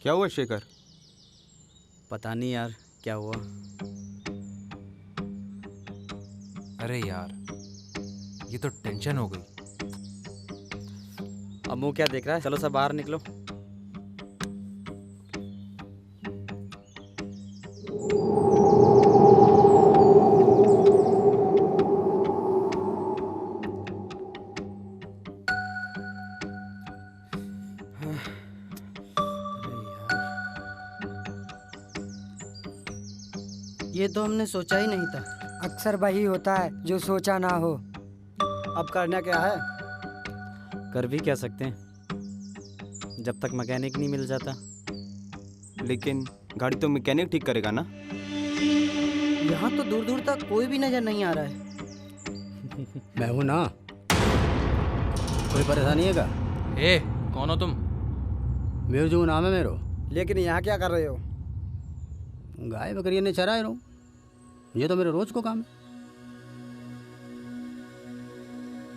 क्या हुआ शेखर? पता नहीं यार क्या हुआ। अरे यार, ये तो टेंशन हो गई। अब मुँह क्या देख रहा है, चलो सब बाहर निकलो। ये तो हमने सोचा ही नहीं था। अक्सर वही होता है जो सोचा ना हो। अब करना क्या है? कर भी क्या सकते हैं जब तक मैकेनिक नहीं मिल जाता। लेकिन गाड़ी तो मैकेनिक ठीक करेगा ना? यहाँ तो दूर दूर तक कोई भी नजर नहीं आ रहा है। मैं हूँ ना, कोई परेशानी है क्या? ए, कौन हो तुम? मेरे जो नाम है मेरो। लेकिन यहाँ क्या कर रहे हो? गाय बकरियाँ ने चराए रहो, ये तो मेरे रोज को काम है।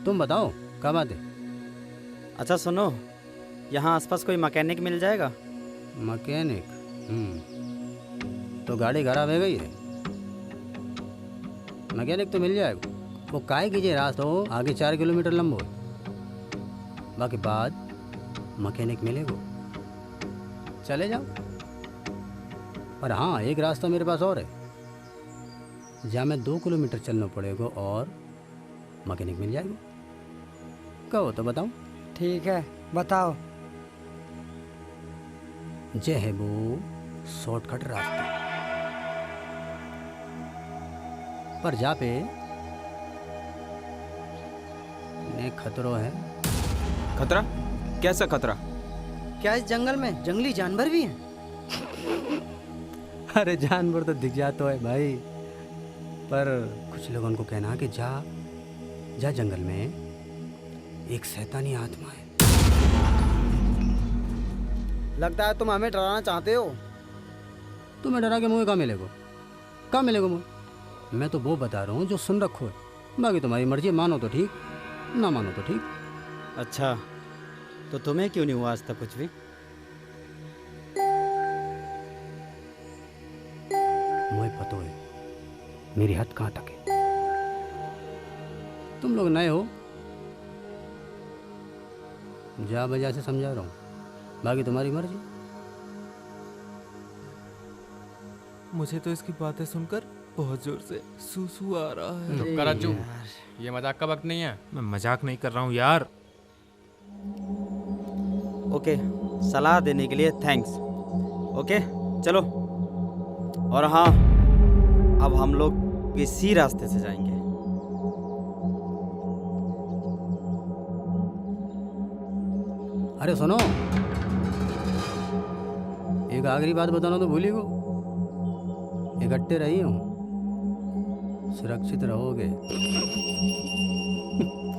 तुम बताओ क्या बात है? अच्छा सुनो, यहाँ आसपास कोई मैकेनिक मिल जाएगा? मैकेनिक? तो गाड़ी खराब है गई है, मैकेनिक तो मिल जाएगा। वो काय कीजिए, रास्ता हो आगे 4 किलोमीटर लंबो है, बाकी बाद मैकेनिक मिलेगा, चले जाओ। पर हाँ, एक रास्ता मेरे पास और है, जहाँ मैं 2 किलोमीटर चलना पड़ेगा और मैकेनिक मिल जाएगा। कहो तो बताओ। ठीक है बताओ। जे है वो शॉर्टकट रास्ता, पर जा पे ने खतरो है। खतरा? कैसा खतरा? क्या इस जंगल में जंगली जानवर भी हैं? अरे जानवर तो दिख जाता है भाई, पर कुछ लोगों को कहना कि जा जंगल में एक शैतानी आत्मा है। लगता है तुम हमें डराना चाहते हो। तुम्हें डरा के मुँह कहाँ मिलेगा? कहाँ मिलेगा मुँह? मैं तो वो बता रहा हूँ जो सुन रखो है, बाकी तुम्हारी मर्जी, मानो तो ठीक, ना मानो तो ठीक। अच्छा तो तुम्हें क्यों नहीं हुआ आज तक कुछ भी? मुझे पता है मेरी हद कहाँ तक है। तुम लोग नए हो, जा बजा से समझा रहा हूँ, बाकी तुम्हारी मर्जी। मुझे तो इसकी बातें सुनकर बहुत जोर से सूसू आ रहा है। अरे रुक कर राजू, यार। ये मजाक का वक्त नहीं है। मैं मजाक नहीं कर रहा हूँ यार। ओके, सलाह देने के लिए थैंक्स। ओके चलो। और हाँ, अब हम लोग इसी रास्ते से जाएंगे। अरे सुनो, एक आखिरी बात बताना तो भूली गो। इकट्ठे रही हूँ, सुरक्षित रहोगे।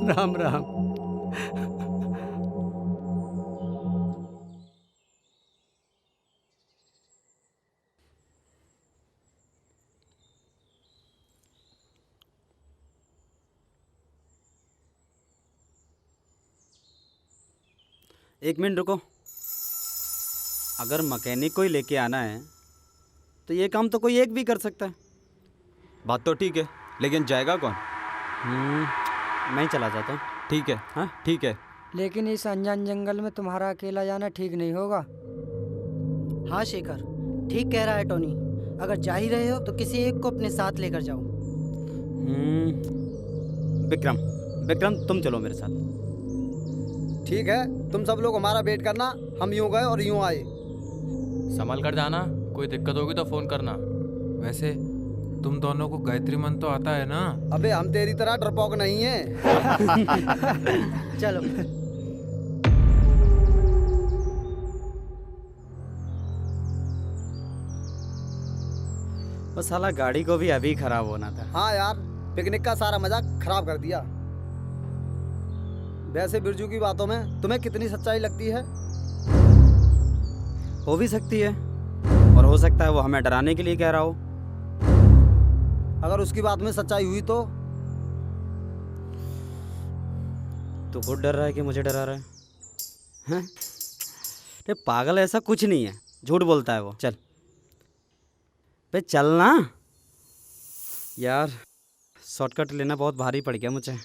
राम राम। एक मिनट रुको। अगर मैकेनिक को ही लेके आना है तो ये काम तो कोई एक भी कर सकता है। बात तो ठीक है, लेकिन जाएगा कौन? मैं ही चला जाता हूँ। ठीक है, हाँ ठीक है। लेकिन इस अनजान जंगल में तुम्हारा अकेला जाना ठीक नहीं होगा। हाँ शेखर, ठीक कह रहा है टोनी। अगर जा ही रहे हो तो किसी एक को अपने साथ लेकर जाओ। विक्रम, विक्रम तुम चलो मेरे साथ। ठीक है, तुम सब लोग हमारा वेट करना, हम यूं गए और यूं आए। संभल कर जाना, कोई दिक्कत होगी तो फोन करना। वैसे तुम दोनों को गायत्री मंत्र तो आता है ना? अबे हम तेरी तरह डरपोक नहीं है। चलो। वो साला गाड़ी को भी अभी खराब होना था। हाँ यार, पिकनिक का सारा मजा खराब कर दिया। वैसे बिरजू की बातों में तुम्हें कितनी सच्चाई लगती है? हो भी सकती है, और हो सकता है वो हमें डराने के लिए कह रहा हो। अगर उसकी बात में सच्चाई हुई तो खुद डर रहा है कि मुझे डरा रहा है? हैं? अरे पागल, ऐसा कुछ नहीं है। झूठ बोलता है वो। चल बे चल ना यार, शॉर्टकट लेना बहुत भारी पड़ गया मुझे।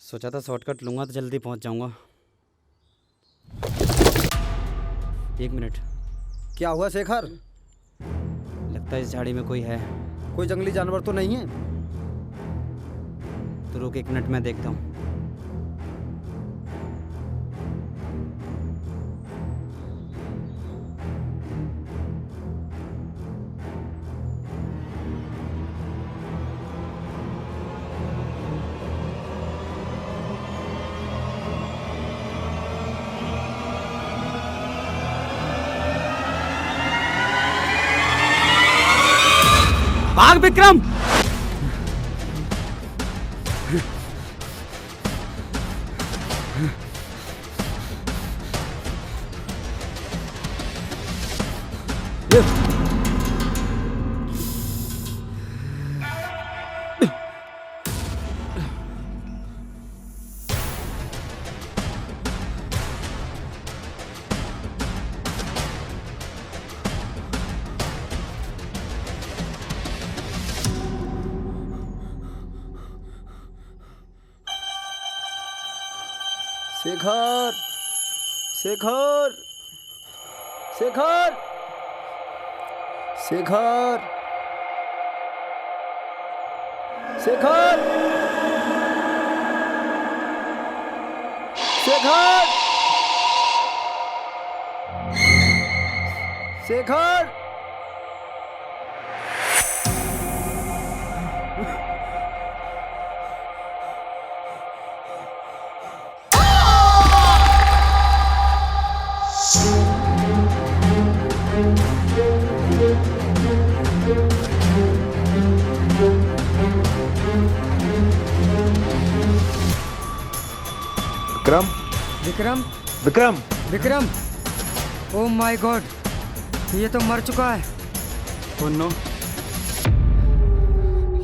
सोचा था शॉर्टकट लूँगा तो जल्दी पहुँच जाऊँगा। 1 मिनट, क्या हुआ शेखर? लगता है इस झाड़ी में कोई है। कोई जंगली जानवर तो नहीं है? तो रुक 1 मिनट, मैं देखता हूँ। भाग Vikram! Shekhar, Shekhar, Shekhar, Shekhar, Shekhar, Shekhar, Shekhar. Vikram, Vikram, Vikram, Vikram, oh my God, ये तो मर चुका है। oh no,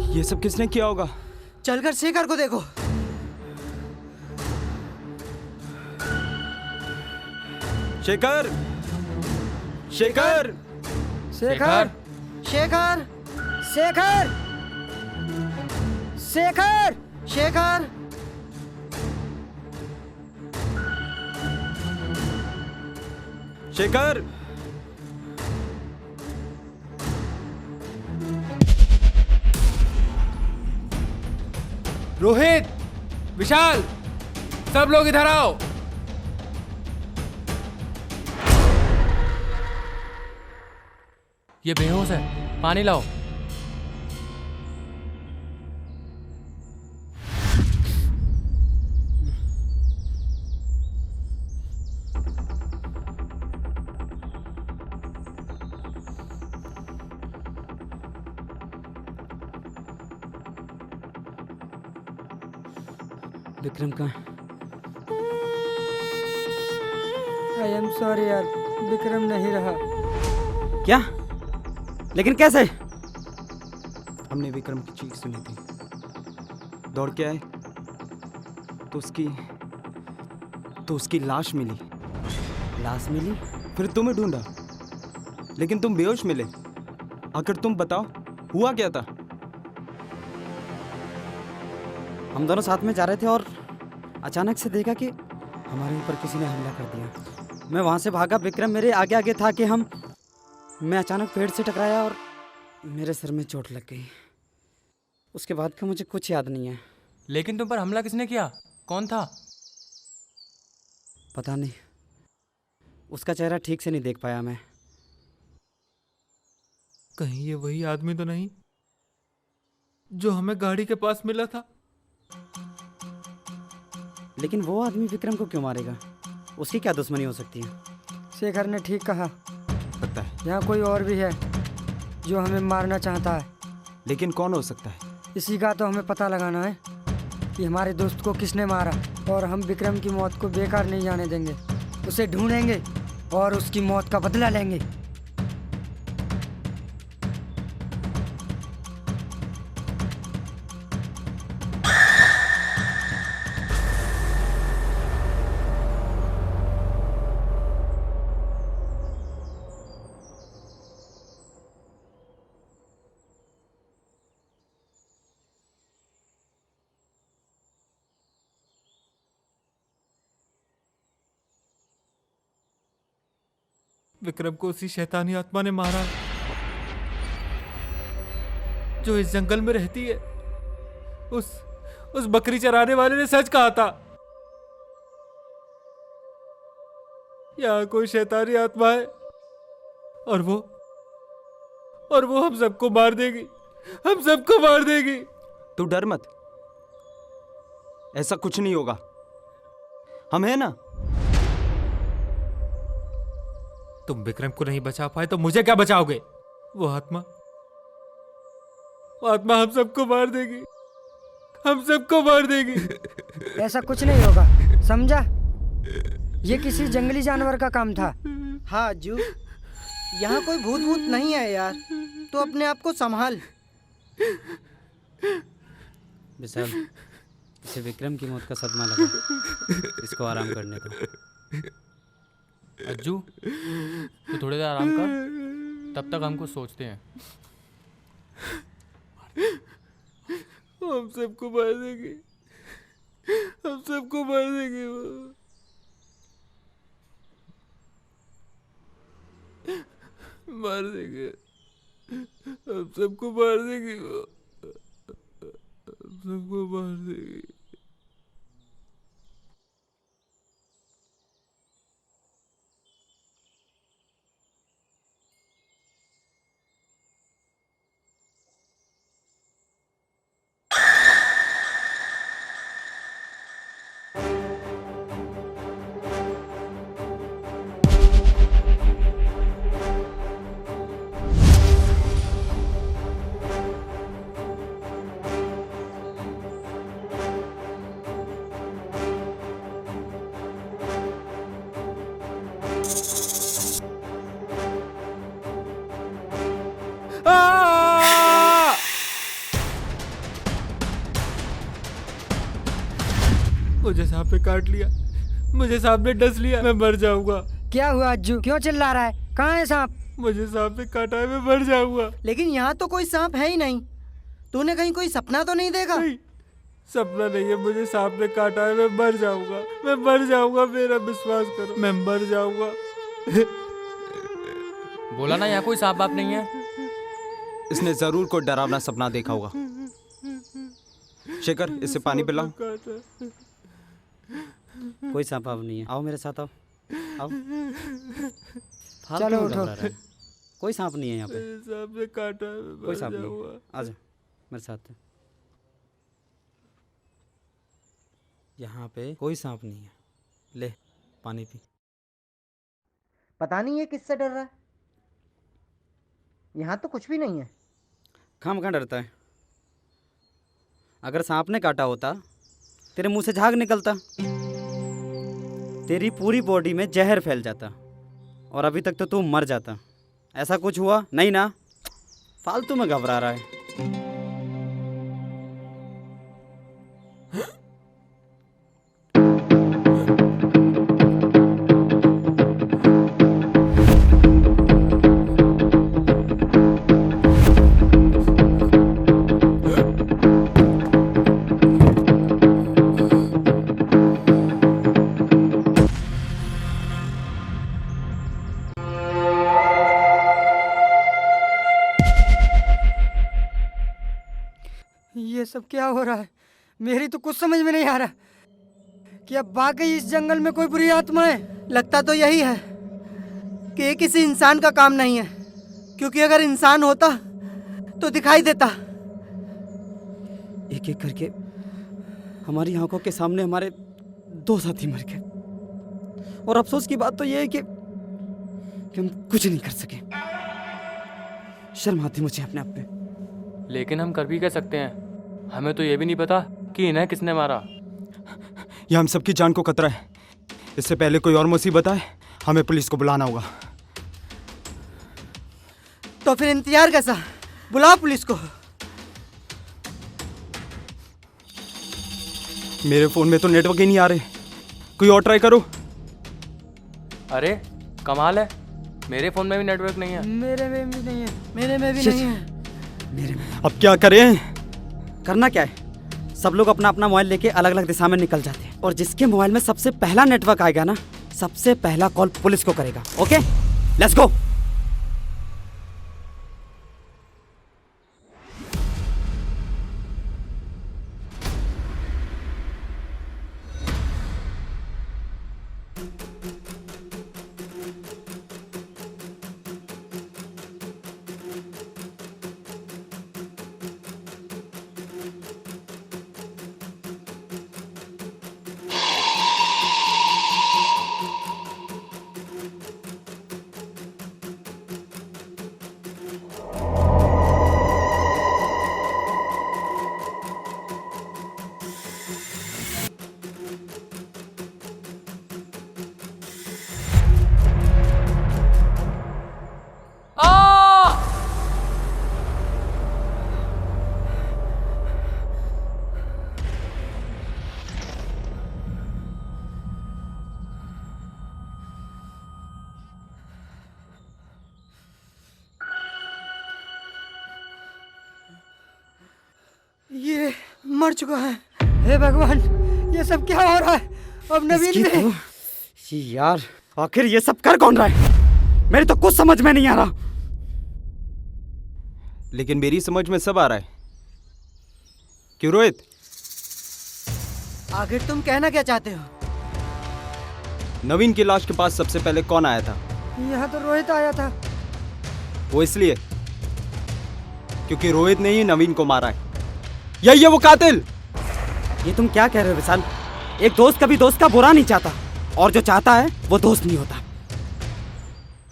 ये सब किसने किया होगा? चलकर शेखर को देखो। शेखर, शेखर, शेखर, शेखर, शेखर, शेखर, शेखर, शेखर, रोहित, विशाल, सब लोग इधर आओ। ये बेहोश है, पानी लाओ। विक्रम कहाँ? आई एम सॉरी यार, विक्रम नहीं रहा। क्या? लेकिन कैसे? हमने विक्रम की चीख सुनी थी, दौड़ के आए तो उसकी लाश मिली। लाश मिली? फिर तुम्हें ढूंढा, लेकिन तुम बेहोश मिले। आखिर तुम बताओ, हुआ क्या था? हम दोनों साथ में जा रहे थे और अचानक से देखा कि हमारे ऊपर किसी ने हमला कर दिया। मैं वहाँ से भागा, विक्रम मेरे आगे आगे था कि मैं अचानक पेड़ से टकराया और मेरे सिर में चोट लग गई। उसके बाद का मुझे कुछ याद नहीं है। लेकिन तुम पर हमला किसने किया? कौन था? पता नहीं, उसका चेहरा ठीक से नहीं देख पाया मैं। कहीं ये वही आदमी तो नहीं जो हमें गाड़ी के पास मिला था? लेकिन वो आदमी विक्रम को क्यों मारेगा? उसकी क्या दुश्मनी हो सकती है? शेखर ने ठीक कहा, लगता है, यहाँ कोई और भी है जो हमें मारना चाहता है। लेकिन कौन हो सकता है? इसी का तो हमें पता लगाना है कि हमारे दोस्त को किसने मारा, और हम विक्रम की मौत को बेकार नहीं जाने देंगे। उसे ढूंढेंगे और उसकी मौत का बदला लेंगे। विक्रम को उसी शैतानी आत्मा ने मारा है जो इस जंगल में रहती है। उस बकरी चराने वाले ने सच कहा था। यहाँ कोई शैतानी आत्मा है और वो हम सबको मार देगी, हम सबको मार देगी। तू डर मत, ऐसा कुछ नहीं होगा, हम हैं ना। तुम विक्रम को नहीं बचा पाए तो मुझे क्या बचाओगे? वो आत्मा हम सबको मार देगी, हम सबको मार देगी। ऐसा कुछ नहीं होगा, समझा? ये किसी जंगली जानवर का काम था। हाँ अज्जू, यहाँ कोई भूत भूत नहीं है यार, तो अपने आप को संभाल। विशाल, इसे विक्रम की मौत का सदमा लगा, इसको आराम करने का। अज्जू, तू थोड़ी देर आराम कर, तब तक हमको सोचते हैं। हम सबको मार देगी, हम सबको मार देगी वो। मार देंगे, हम सबको मार देगी वो, हम सबको मार देगी। मुझे सांप ने काट लिया, मुझे सांप ने डस लिया, मैं मर जाऊंगा। क्या हुआ अज्जू, क्यों चिल्ला रहा है? कहाँ है सांप? मुझे सांप ने काटा है, मैं मर जाऊंगा। लेकिन यहाँ तो कोई सांप है ही नहीं। तूने कहीं कोई सपना तो नहीं देखा? नहीं, सपना नहीं है, मुझे सांप ने काटा है, मैं मर जाऊंगा, मैं मर जाऊंगा, मेरा विश्वास करो, मैं मर जाऊंगा। बोला ना यहाँ कोई सांप बाप नहीं है। इसने जरूर कोई डरावना सपना देखा होगा। शेखर, इसे पानी पिलाओ। कोई सांप वाप नहीं है, आओ मेरे साथ, आओ आओ। फालतू चलो में उठो। घबरा रहा है। कोई सांप नहीं है यहाँ पे, सांप ने काटा है, मैं कोई मर सांप नहीं जाऊंगा। है। आ जाओ मेरे साथ। यहाँ पे कोई सांप नहीं है, ले पानी पी। पता नहीं ये किससे डर रहा है। यहाँ तो कुछ भी नहीं है। खाम कहाँ डरता है? अगर सांप ने काटा होता तेरे मुंह से झाग निकलता, तेरी पूरी बॉडी में जहर फैल जाता और अभी तक तो तू मर जाता। ऐसा कुछ हुआ नहीं ना? फालतू में घबरा रहा है। ये सब क्या हो रहा है? मेरी तो कुछ समझ में नहीं आ रहा कि अब वाकई इस जंगल में कोई बुरी आत्मा है। लगता तो यही है कि ये किसी इंसान का काम नहीं है, क्योंकि अगर इंसान होता तो दिखाई देता। एक एक करके हमारी आंखों के सामने हमारे 2 साथी मर गए और अफसोस की बात तो ये है कि हम कुछ नहीं कर सके। शर्म आती मुझे अपने आप पे। लेकिन हम कर भी क्या सकते हैं? हमें तो ये भी नहीं पता कि इन्हें किसने मारा। यह हम सबकी जान को खतरा है। इससे पहले कोई और मुसीबत आए, हमें पुलिस को बुलाना होगा। तो फिर इंतजार कैसा? बुलाओ पुलिस को। मेरे फोन में तो नेटवर्क ही नहीं आ रहे, कोई और ट्राई करो। अरे कमाल है, मेरे फोन में भी नेटवर्क नहीं है। मेरे में भी नहीं है। मेरे में भी शिट। नहीं है। मेरे में अब क्या करें? करना क्या है? सब लोग अपना अपना मोबाइल लेके अलग अलग दिशा में निकल जाते हैं और जिसके मोबाइल में सबसे पहला नेटवर्क आएगा ना, सबसे पहला कॉल पुलिस को करेगा। ओके? Let's go. ये मर चुका है। हे भगवान, ये सब क्या हो रहा है? अब नवीन इसकी भी। तो यार, आखिर ये सब कर कौन रहा है? मेरी तो कुछ समझ में नहीं आ रहा। लेकिन मेरी समझ में सब आ रहा है। क्यों रोहित? आखिर तुम कहना क्या चाहते हो? नवीन की लाश के पास सबसे पहले कौन आया था? यहाँ तो रोहित आया था। वो इसलिए क्योंकि रोहित ने ही नवीन को मारा है। यही है वो कातिल। ये तुम क्या कह रहे हो विशाल? एक दोस्त कभी दोस्त का बुरा नहीं चाहता, और जो चाहता है वो दोस्त नहीं होता।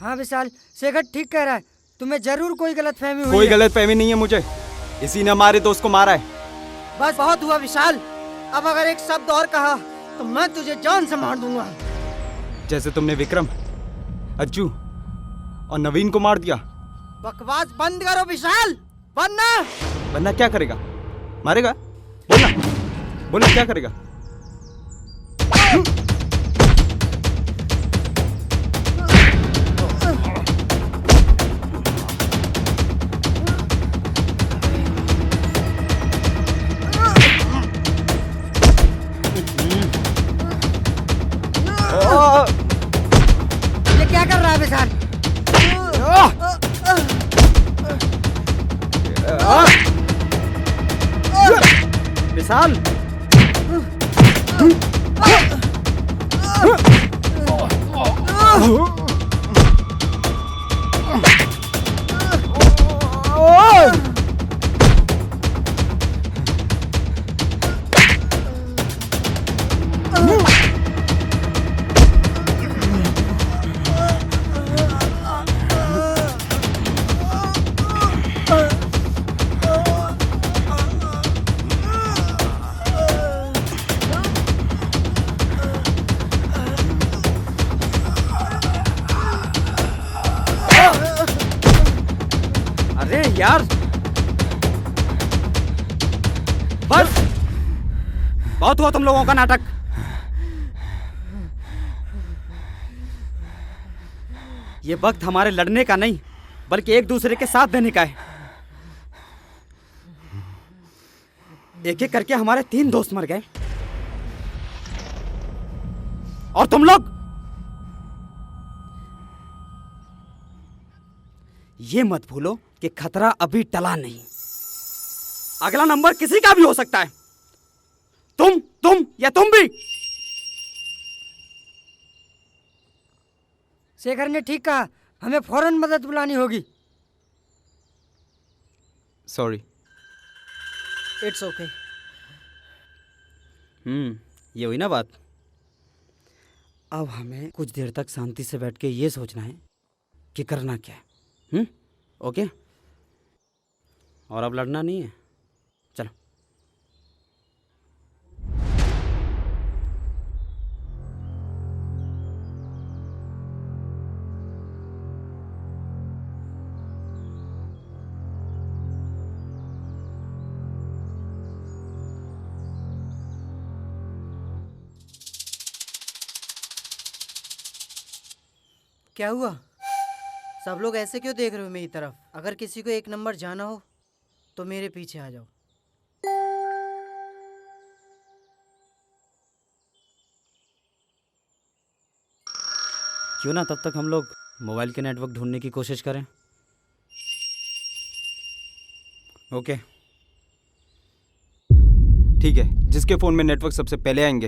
हाँ विशाल, शेखर ठीक कह रहा है। तुम्हें जरूर कोई गलतफहमी हुई कोई है। गलतफहमी नहीं है मुझे। इसी ने हमारे दोस्त को मारा है। बस बहुत हुआ विशाल। अब अगर एक शब्द और कहा तो मैं तुझे जान से मार दूंगा। जैसे तुमने विक्रम, अज्जू और नवीन को मार दिया। बकवास बंद करो विशाल, वरना वरना क्या करेगा? मारेगा? बोलना, बोलना क्या करेगा? ये क्या कर रहा है विशाल? विशाल, अरे यार, बस बहुत हुआ तुम लोगों का नाटक। ये वक्त हमारे लड़ने का नहीं, बल्कि एक दूसरे के साथ देने का है। एक एक करके हमारे 3 दोस्त मर गए, और तुम लोग ये मत भूलो कि खतरा अभी टला नहीं। अगला नंबर किसी का भी हो सकता है। तुम या तुम भी। शेखर ने ठीक कहा, हमें फौरन मदद बुलानी होगी। सॉरी। It's okay. ये हुई ना बात। अब हमें कुछ देर तक शांति से बैठ के ये सोचना है कि करना क्या है। ओके, और अब लड़ना नहीं है। चलो। क्या हुआ? सब लोग ऐसे क्यों देख रहे हो मेरी तरफ? अगर किसी को 1 नंबर जाना हो तो मेरे पीछे आ जाओ। क्यों ना तब तक हम लोग मोबाइल के नेटवर्क ढूंढने की कोशिश करें। ओके। ठीक है, जिसके फ़ोन में नेटवर्क सबसे पहले आएंगे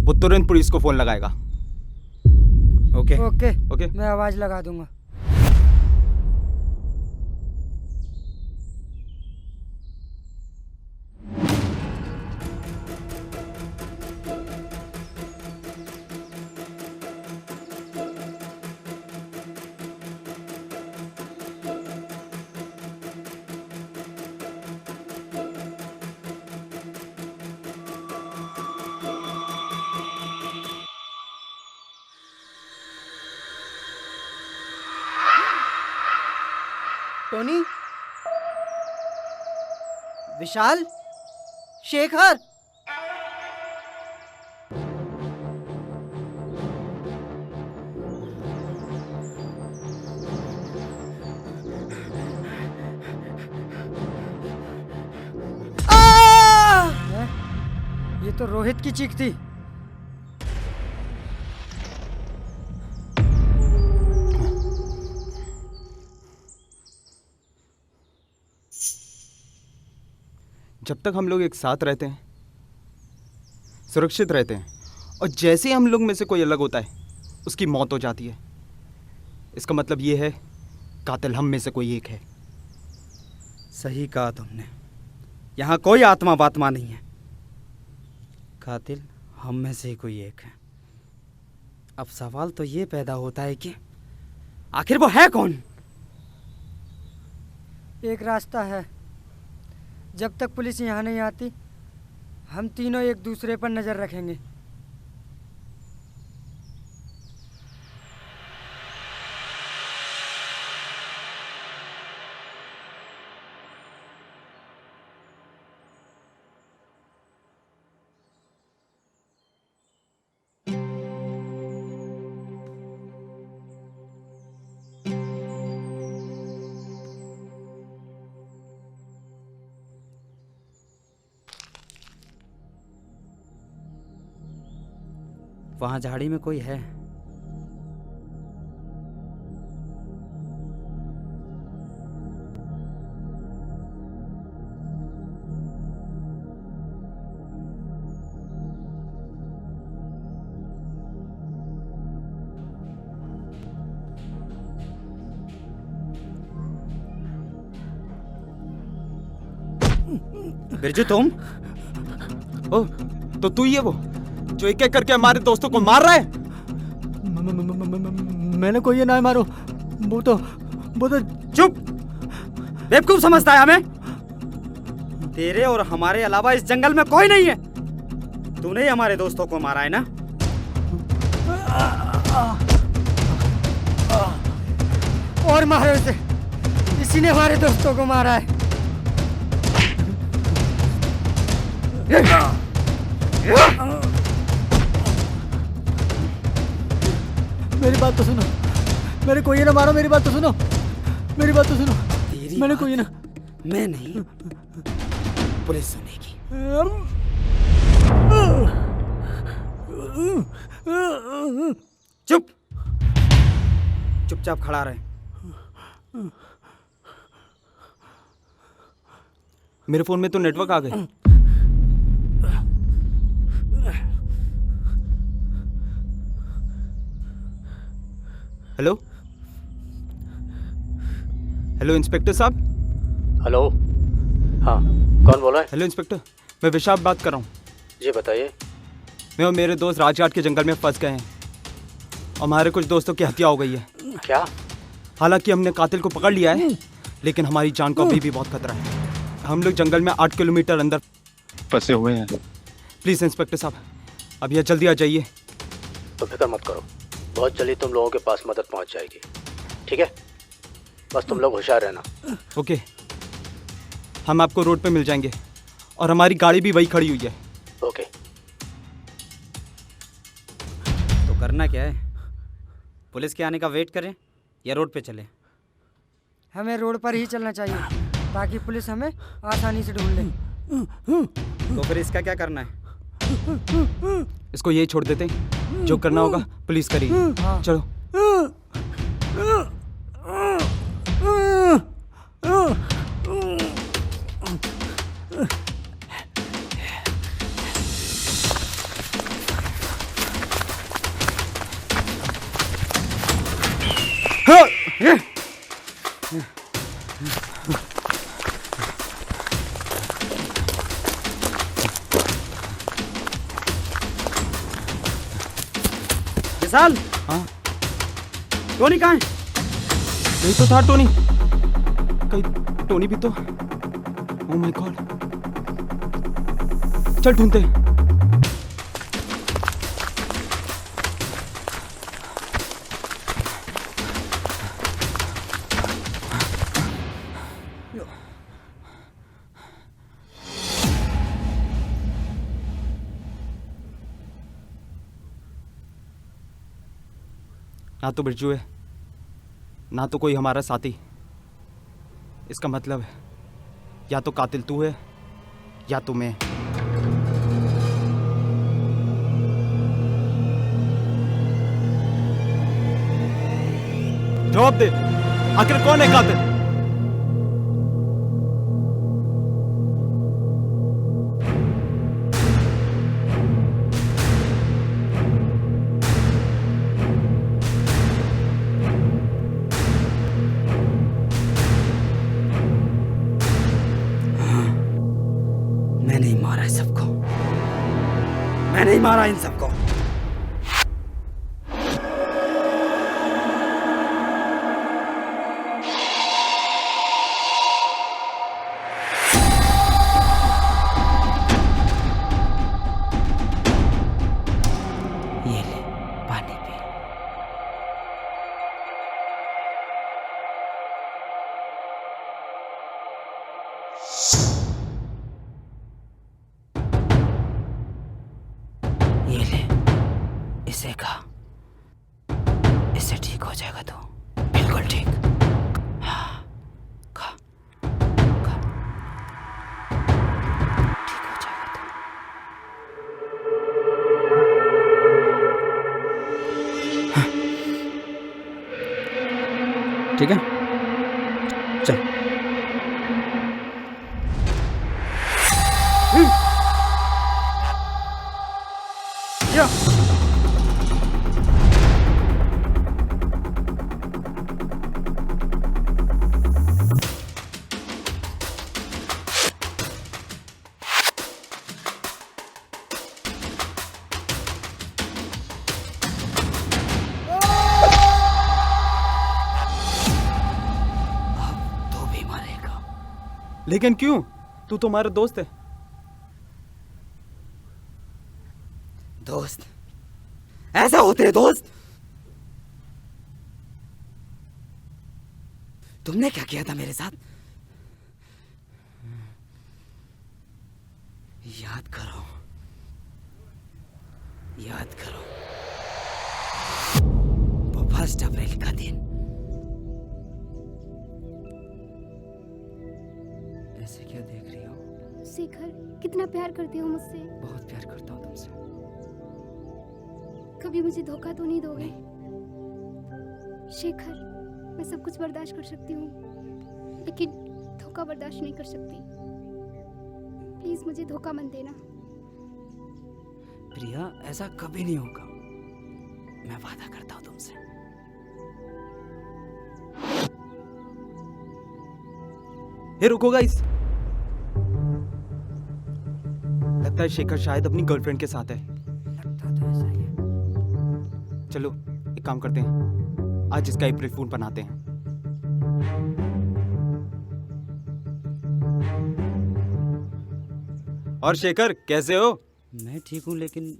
वो तुरंत पुलिस को फ़ोन लगाएगा। ओके। Okay okay. मैं आवाज़ लगा दूंगा। टोनी, विशाल, शेखर, हैं? ये तो रोहित की चीख थी। जब तक हम लोग एक साथ रहते हैं, सुरक्षित रहते हैं, और जैसे ही हम लोग में से कोई अलग होता है उसकी मौत हो जाती है, इसका मतलब ये है कातिल हम में से कोई एक है। सही कहा तुमने। यहाँ कोई आत्मा बात्मा नहीं है, कातिल हम में से ही कोई एक है। अब सवाल तो ये पैदा होता है कि आखिर वो है कौन? एक रास्ता है। जब तक पुलिस यहाँ नहीं आती हम तीनों एक दूसरे पर नज़र रखेंगे। वहाँ झाड़ी में कोई है। बिरजू तुम? ओ, तो तू ही है वो जो एक एक करके हमारे दोस्तों को मार रहा है? मैंने कोई ये ना मारो। वो तो चुप! बेवकूफ समझता है हमें? तेरे और हमारे अलावा इस जंगल में कोई नहीं है। तूने ही हमारे दोस्तों को मारा है ना? और मारो उसे, इसी ने हमारे दोस्तों को मारा है। मेरी बात तो सुनो, मेरे कोई ये ना मारो। मेरी बात तो सुनो, मेरी बात तो सुनो। तेरी मैंने बात कोई ना। मैं नहीं, पुलिस सुनेगी। चुप! चुपचाप खड़ा रहे। मेरे फोन में तो नेटवर्क आ गए। हेलो हेलो इंस्पेक्टर साहब। हेलो, हाँ कौन बोल रहा है? हेलो इंस्पेक्टर, मैं विशाल बात कर रहा हूँ। जी बताइए। मैं और मेरे दोस्त राजघाट के जंगल में फंस गए हैं और हमारे कुछ दोस्तों की हत्या हो गई है। क्या? हालांकि हमने कातिल को पकड़ लिया है, लेकिन हमारी जान को अभी भी बहुत खतरा है। हम लोग जंगल में 8 किलोमीटर अंदर फंसे हुए हैं। प्लीज़ इंस्पेक्टर साहब, अब यह जल्दी आ जाइए। तो फिक्र मत करो, बहुत जल्दी तुम लोगों के पास मदद पहुंच जाएगी। ठीक है, बस तुम लोग होशियार रहना। ओके, हम आपको रोड पे मिल जाएंगे और हमारी गाड़ी भी वही खड़ी हुई है। ओके। तो करना क्या है? पुलिस के आने का वेट करें या रोड पे चलें? हमें रोड पर ही चलना चाहिए ताकि पुलिस हमें आसानी से ढूंढ ले। तो फिर इसका क्या करना है? इसको यही छोड़ देते हैं, जो करना होगा पुलिस करेगी। हाँ। चलो। विशाल, हाँ टोनी कहाँ है? यही तो था टोनी। कहीं टोनी भी तो। ओह माय गॉड, चल ढूंढते हैं। ना तो बिरजू है, ना तो कोई हमारा साथी। इसका मतलब है या तो कातिल तू है या तो मैं। जवाब दे, आखिर कौन है कातिल? मैं नहीं मारा है सबको, मैं नहीं मारा इन सबको। ये ले पानी पी। ये ले, इसे खा, इससे ठीक हो जाएगा तू, बिल्कुल ठीक। हाँ, खा खा, ठीक हो जाएगा तू। हाँ। ठीक है, चल। या तो भी मारेगा। लेकिन क्यों? तू तो हमारा दोस्त है। दोस्त? ऐसा हो तेरे दोस्त? तुमने क्या किया था मेरे साथ? याद करो, याद करो, वो 1 अप्रैल का दिन। ऐसे क्या देख रही हो? शेखर, कितना प्यार करते हो मुझसे? बहुत प्यार करता हूँ तुमसे। कभी मुझे धोखा तो नहीं दोगे? शेखर, मैं सब कुछ बर्दाश्त कर सकती हूँ, लेकिन धोखा बर्दाश्त नहीं कर सकती। प्लीज मुझे धोखा मत देना। प्रिया, ऐसा कभी नहीं होगा, मैं वादा करता हूँ तुमसे। हे रुको गाइस, लगता है शेखर शायद अपनी गर्लफ्रेंड के साथ है। लगता तो ऐसा ही है। चलो एक काम करते हैं, आज इसका अप्रैल फूल बनाते हैं। और शेखर कैसे हो? मैं ठीक हूँ, लेकिन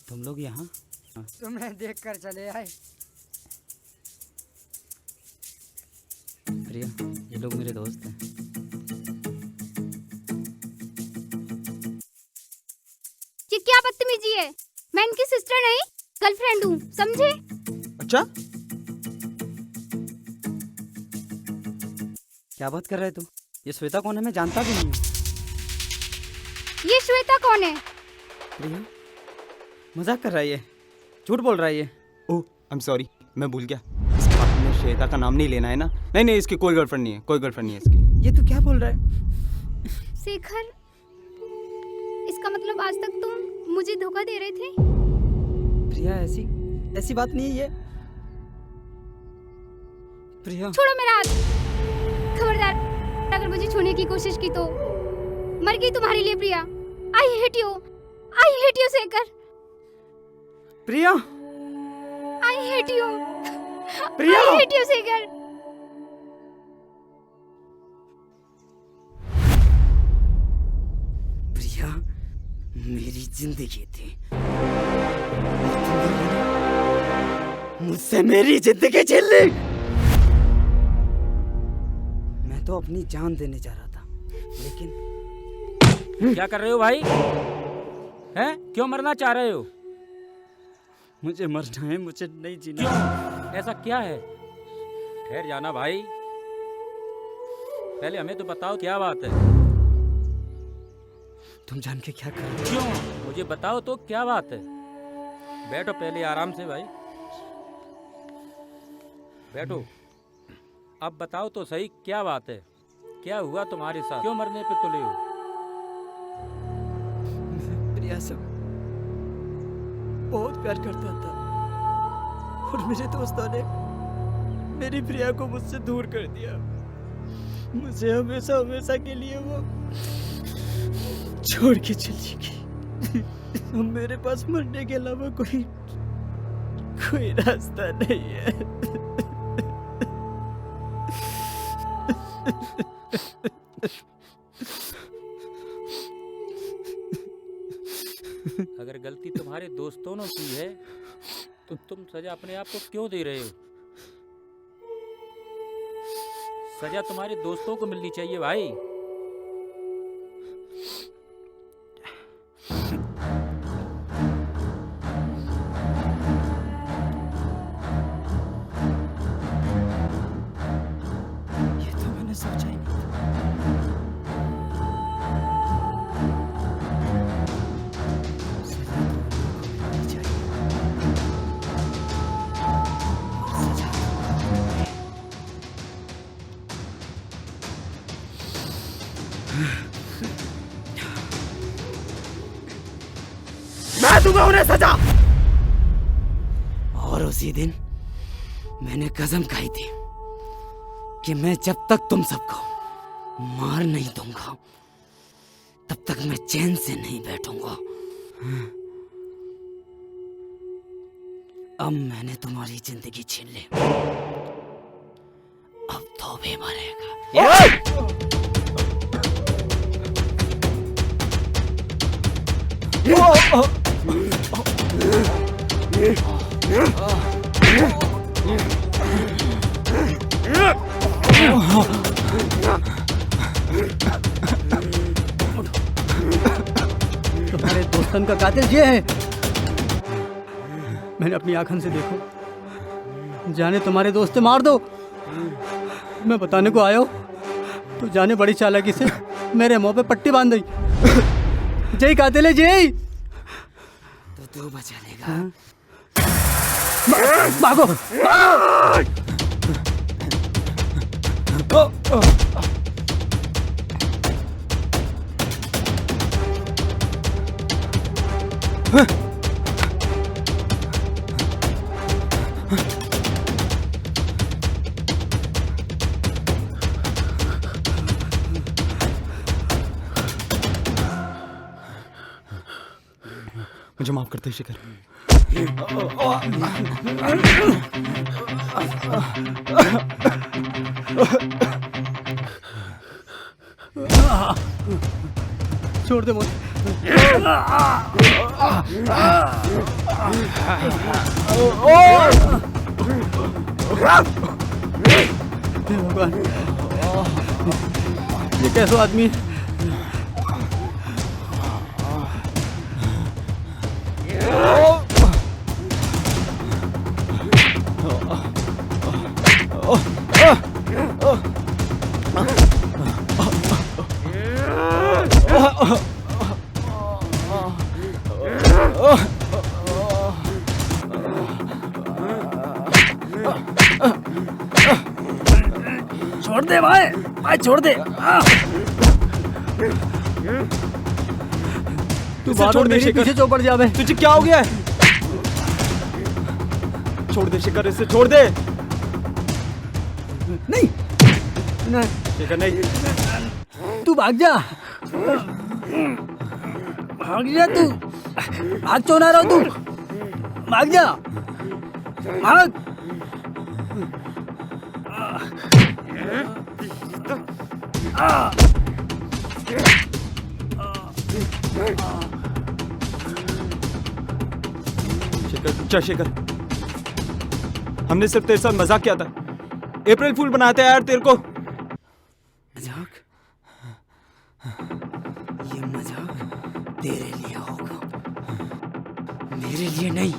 तुम लोग यहाँ? तुम्हें देख कर चले आए। प्रिया, ये लोग मेरे दोस्त हैं। ये क्या बदतमीजी है? मैं इनकी सिस्टर नहीं, गर्लफ्रेंड हूँ, समझे? अच्छा, क्या बात कर रहे तू? ये श्वेता कौन है? मैं जानता भी नहीं हूँ। ये श्वेता कौन है? प्रिया, मजाक कर रहा है ये, झूठ बोल रहा है ये। ओह आई एम सॉरी, मैं भूल गया। इस बात में श्वेता का नाम नहीं लेना है ना। नहीं नहीं, इसकी कोई गर्लफ्रेंड नहीं है, कोई गर्लफ्रेंड नहीं है इसकी। ये तू क्या बोल रहा है? शेखर, इसका मतलब आज तक तुम मुझे धोखा दे रहे थे? प्रिया, ऐसी बात नहीं है ये। प्रिया छोड़ो मेरा हाथ। खबरदार, अगर मुझे छूने की कोशिश की तो मर गई तुम्हारे लिए Priya. I hate you Shekhar. Priya I hate you Priya Shekhar. Priya मेरी जिंदगी थी, मुझसे मेरी जिंदगी छीन ली। मैं तो अपनी जान देने जा रहा था, लेकिन क्या कर रहे हो भाई? हैं? क्यों मरना चाह रहे हो? मुझे मरना है, मुझे नहीं जीना। क्यों? ऐसा क्या है? ठहर जाना भाई, पहले हमें तो बताओ क्या बात है। तुम जान के क्या कर रहे हो? क्यों? मुझे बताओ तो क्या बात है। बैठो पहले आराम से भाई, बैठो। अब बताओ तो सही क्या बात है, क्या हुआ तुम्हारे साथ, क्यों मरने पे तुले हो? प्रिया से बहुत प्यार करता था और मेरे दोस्तों ने मेरी प्रिया को मुझसे दूर कर दिया। मुझे हमेशा हमेशा के लिए वो छोड़ के चली गई। अब मेरे पास मरने के अलावा कोई रास्ता नहीं है। अगर गलती तुम्हारे दोस्तों ने की है तो तुम सजा अपने आप को क्यों दे रहे हो? सजा तुम्हारे दोस्तों को मिलनी चाहिए भाई। ये तो मैंने सोचा ही नहीं था। मैं दूंगा उन्हें सजा। और उसी दिन मैंने कसम खाई थी कि मैं जब तक तुम सबको मार नहीं दूंगा तब तक मैं चैन से नहीं बैठूंगा। अब मैंने तुम्हारी जिंदगी छीन ली, अब तो भी मरेगा। तुम्हारे दोस्तन का कातिल ये है। मैंने अपनी आंखों से देखो, जाने तुम्हारे दोस्त मार दो। मैं बताने को आया हूं तो जाने बड़ी चालाकी से मेरे मुंह पे पट्टी बांध दी। जय कातिल है जय। तो तू बचा लेगा। भागो। मुझे माफ करते शिखर। छोड़ दे मुझे। भगवान, ये कैसा आदमी है? छोड़ दे भाई, भाई छोड़ दे। तू छोड़ दे शिखर, पीछे चौपड़ जावे। तुझे क्या हो गया है? छोड़ दे शिखर, इसे छोड़ दे। नहीं नहीं शेखर नहीं। तू भाग जा, भाग जा तू, भाग क्यों ना रहो तू, भाग जा, भाग। शेखर जा शेखर, हमने सिर्फ तेरे साथ मजाक किया था। अप्रैल फूल बनाते हैं यार तेरे को। मजाक? ये मजाक तेरे लिए होगा, मेरे लिए नहीं।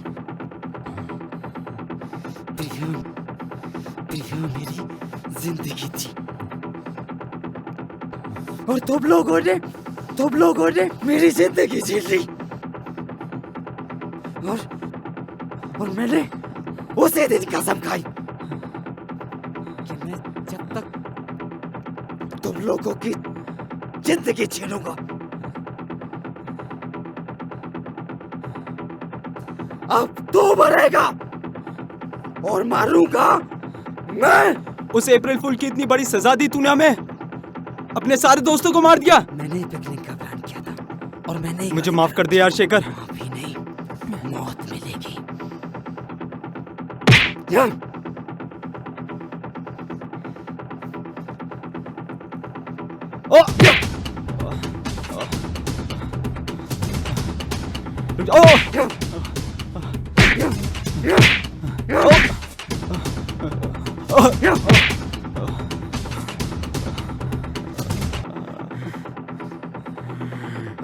प्रिया मेरी जिंदगी थी और तुम लोगों ने मेरी जिंदगी छीन ली। और मैंने उसे दिन कसम खाई कि मैं जब तक तुम लोगों की जिंदगी छीनूंगा। अब तू मरेगा और मारूंगा मैं। उस अप्रैल फूल की इतनी बड़ी सजा दी तूने हमें, अपने सारे दोस्तों को मार दिया। मैंने ही पिकनिक का प्लान किया था और मैंने ही मुझे माफ कर दे यार शेखर। माफी नहीं, मौत मिलेगी। ओ! ओ!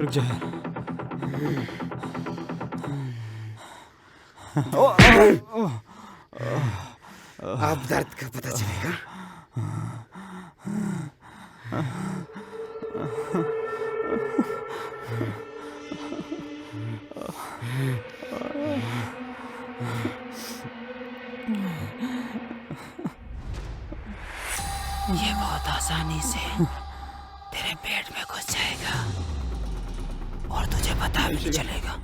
रुक जा। अब दर्द का पता चलेगा। ये बहुत आसानी से तेरे पेट में घुस जाएगा और तुझे पता भी नहीं चलेगा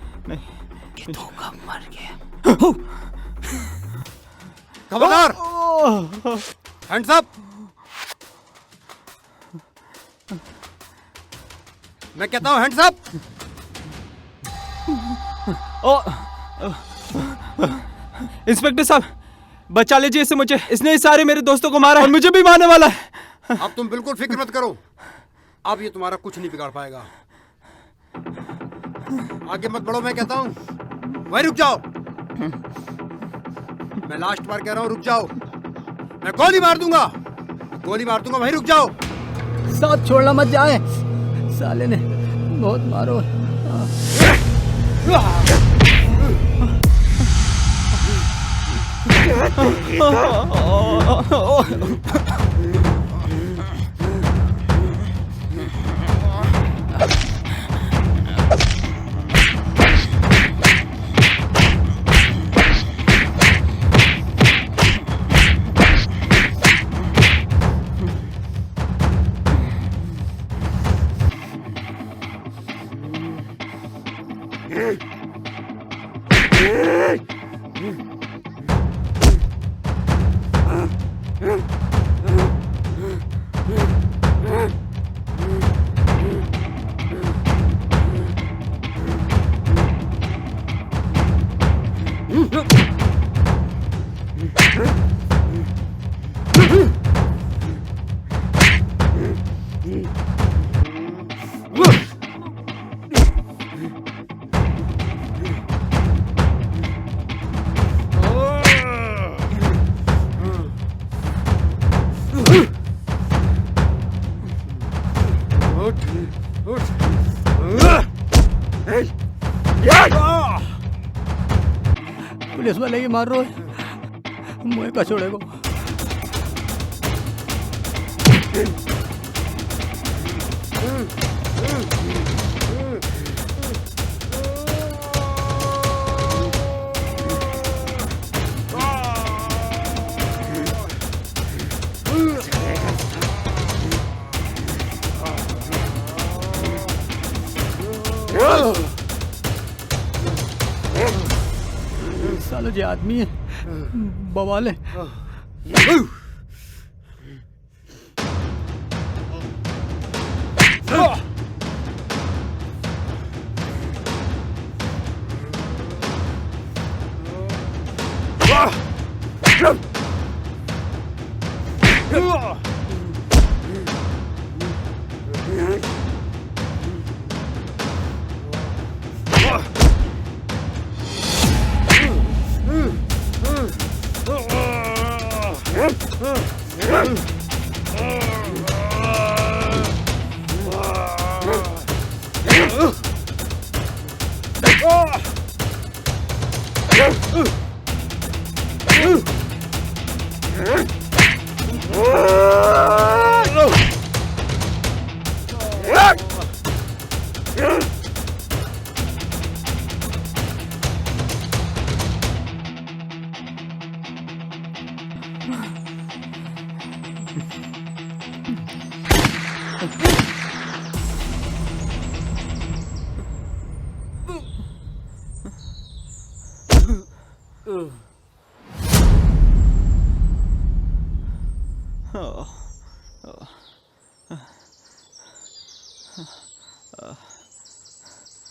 कि तू कब मर गया। खबरदार, हैंड्स अप। मैं कहता हूँ हैंड्स अप। इंस्पेक्टर साहब बचा लीजिए इसे मुझे, इसने ही सारे मेरे दोस्तों को मारा है और मुझे भी मारने वाला है। अब तुम बिल्कुल फिक्र मत करो, अब ये तुम्हारा कुछ नहीं बिगाड़ पाएगा। आगे मत बढ़ो, मैं कहता हूँ वहीं रुक जाओ। मैं लास्ट बार कह रहा हूँ रुक जाओ, मैं गोली मार दूंगा, वहीं रुक जाओ। साथ छोड़ना मत जाए, साले ने बहुत मारो। पुलिस वाले की मार रहे हो, मुझे का छोड़ेगो। सालो जो आदमी है बवाल है।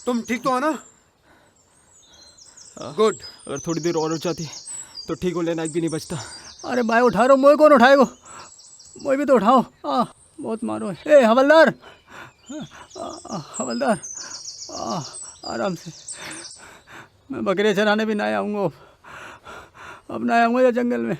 तुम ठीक तो हो ना? गुड। अगर थोड़ी देर और हो जाती तो ठीक होने लायक भी नहीं बचता। अरे भाई उठा रहा हूँ, मोए कौन उठाएगो? मोए भी तो उठाओ। बहुत मारो। ए हवलदार, हवलदार, आराम से। मैं बकरे चराने भी ना आऊँगा अब ना आऊँगा या जंगल में।